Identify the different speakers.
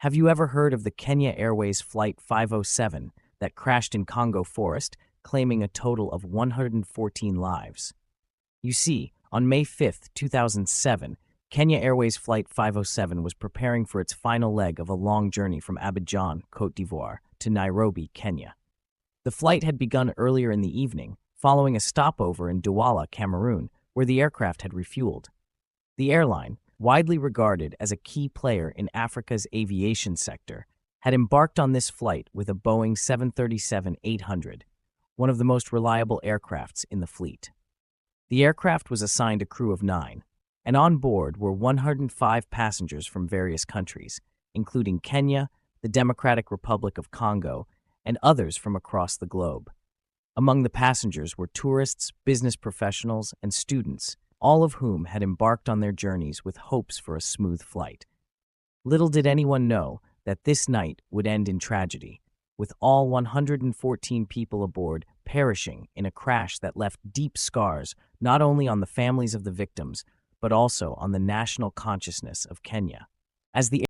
Speaker 1: Have you ever heard of the Kenya Airways Flight 507 that crashed in Congo Forest, claiming a total of 114 lives? You see, on May 5, 2007, Kenya Airways Flight 507 was preparing for its final leg of a long journey from Abidjan, Côte d'Ivoire, to Nairobi, Kenya. The flight had begun earlier in the evening, following a stopover in Douala, Cameroon, where the aircraft had refueled. The airline, widely regarded as a key player in Africa's aviation sector, had embarked on this flight with a Boeing 737-800, one of the most reliable aircrafts in the fleet. The aircraft was assigned a crew of 9, and on board were 105 passengers from various countries, including Kenya, the Democratic Republic of Congo, and others from across the globe. Among the passengers were tourists, business professionals, and students, all of whom had embarked on their journeys with hopes for a smooth flight. Little did anyone know that this night would end in tragedy, with all 114 people aboard perishing in a crash that left deep scars not only on the families of the victims, but also on the national consciousness of Kenya. As the